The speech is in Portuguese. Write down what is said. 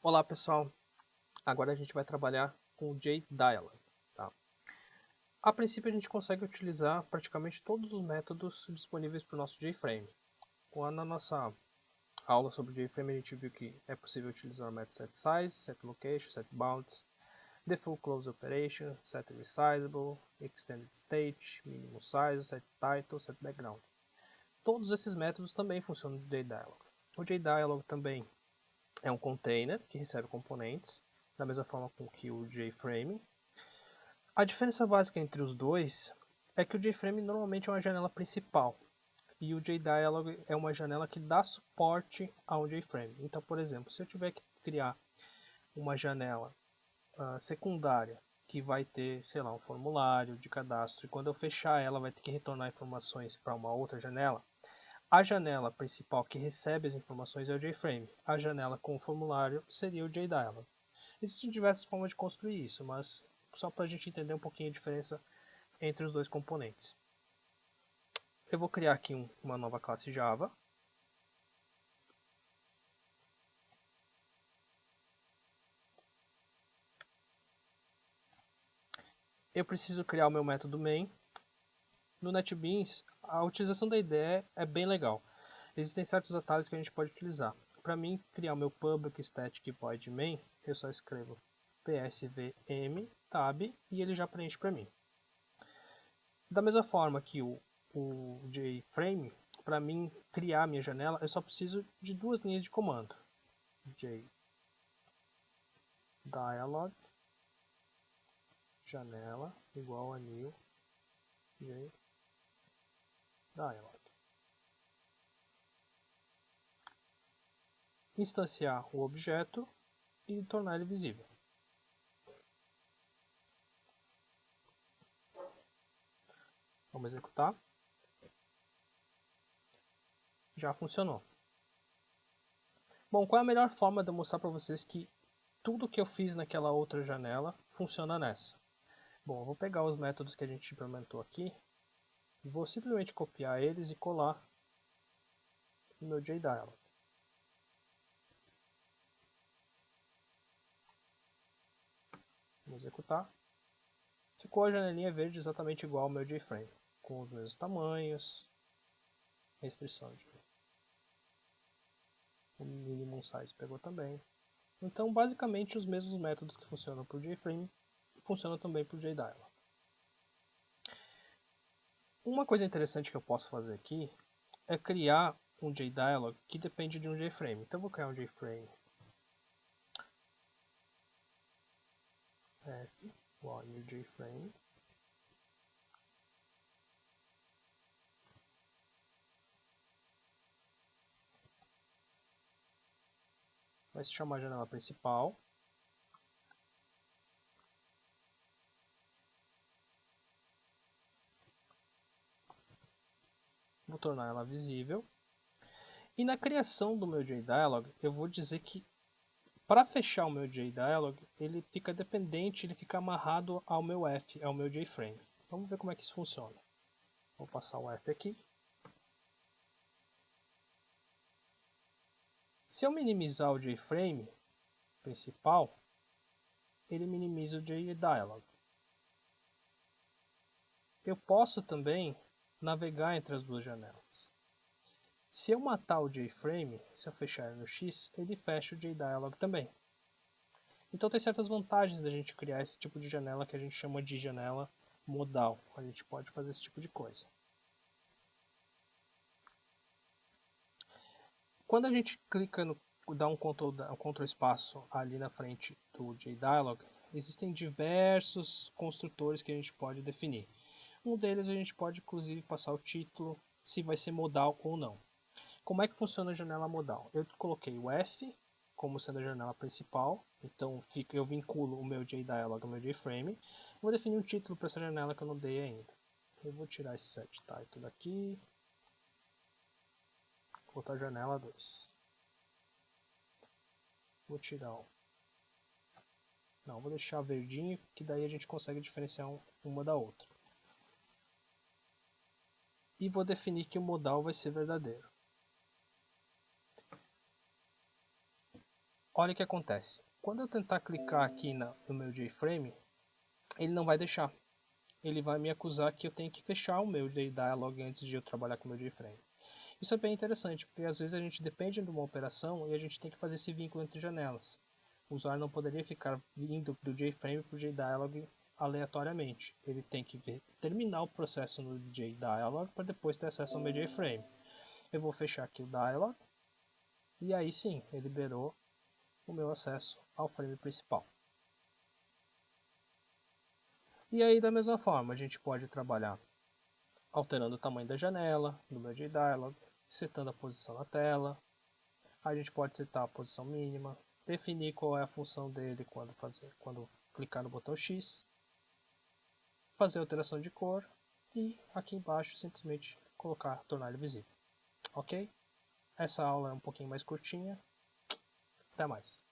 Olá pessoal, agora a gente vai trabalhar com o JDialog. Tá? A princípio a gente consegue utilizar praticamente todos os métodos disponíveis para o nosso JFrame. Na nossa aula sobre JFrame a gente viu que é possível utilizar o método setSize, setLocation, setBounds, defullClose operation, setResizable, extendedState, minimumSize, setTitle, setBackground. Todos esses métodos também funcionam no JDialog. O JDialog também é um container que recebe componentes, da mesma forma com que o JFrame. A diferença básica entre os dois é que o JFrame normalmente é uma janela principal e o JDialog é uma janela que dá suporte ao JFrame. Então, por exemplo, se eu tiver que criar uma janela secundária que vai ter, sei lá, um formulário de cadastro, e quando eu fechar ela vai ter que retornar informações para uma outra janela, a janela principal que recebe as informações é o JFrame. A janela com o formulário seria o JDialog. Existem diversas formas de construir isso, mas só para a gente entender um pouquinho a diferença entre os dois componentes. Eu vou criar aqui uma nova classe Java. Eu preciso criar o meu método main. No NetBeans, a utilização da IDE é bem legal. Existem certos atalhos que a gente pode utilizar. Para mim, criar o meu public static void main, eu só escrevo psvm tab e ele já preenche para mim. Da mesma forma que o JFrame, para mim criar minha janela, eu só preciso de duas linhas de comando. JDialog janela igual a new JDialog. Instanciar o objeto e tornar ele visível. Vamos executar. Já funcionou. Bom, qual é a melhor forma de eu mostrar para vocês que tudo que eu fiz naquela outra janela funciona nessa? Bom, eu vou pegar os métodos que a gente implementou aqui e vou simplesmente copiar eles e colar no meu JDialog. Vamos executar. Ficou a janelinha verde exatamente igual ao meu JFrame, com os mesmos tamanhos, restrição de o minimum size pegou também. Então, basicamente, os mesmos métodos que funcionam para o JFrame funcionam também para o JDialog. Uma coisa interessante que eu posso fazer aqui é criar um JDialog que depende de um JFrame. Então, eu vou criar um JFrame f igual a new JFrame. Vai se chamar janela principal. Vou tornar ela visível. E na criação do meu JDialog, eu vou dizer que para fechar o meu JDialog, ele fica dependente, ele fica amarrado ao meu F, ao meu JFrame. Vamos ver como é que isso funciona. Vou passar o F aqui. Se eu minimizar o JFrame principal, ele minimiza o JDialog. Eu posso também navegar entre as duas janelas. Se eu matar o JFrame, se eu fechar ele no X, ele fecha o JDialog também. Então tem certas vantagens da gente criar esse tipo de janela que a gente chama de janela modal. A gente pode fazer esse tipo de coisa. Quando a gente clica no dá um Ctrl espaço ali na frente do JDialog, existem diversos construtores que a gente pode definir. Um deles a gente pode inclusive passar o título, se vai ser modal ou não. Como é que funciona a janela modal? Eu coloquei o F como sendo a janela principal, então eu vinculo o meu JDialog ao meu JFrame. Vou definir um título para essa janela que eu não dei ainda. Eu vou tirar esse setTitle daqui, vou botar janela 2. Vou tirar o... Não, vou deixar verdinho, que daí a gente consegue diferenciar uma da outra. e vou definir que o modal vai ser verdadeiro. Olha o que acontece. Quando eu tentar clicar aqui no meu JFrame, ele não vai deixar. Ele vai me acusar que eu tenho que fechar o meu JDialog antes de eu trabalhar com o meu JFrame. Isso é bem interessante, porque às vezes a gente depende de uma operação e a gente tem que fazer esse vínculo entre janelas. O usuário não poderia ficar indo do JFrame para o JDialog aleatoriamente. Ele tem que terminar o processo no JDialog para depois ter acesso ao meu JFrame. Eu vou fechar aqui o dialog e aí sim, ele liberou o meu acesso ao frame principal. E aí da mesma forma, a gente pode trabalhar alterando o tamanho da janela, no meu JDialog, setando a posição na tela. A gente pode setar a posição mínima, definir qual é a função dele quando clicar no botão X, fazer alteração de cor e aqui embaixo simplesmente tornar ele visível. Ok? Essa aula é um pouquinho mais curtinha. Até mais.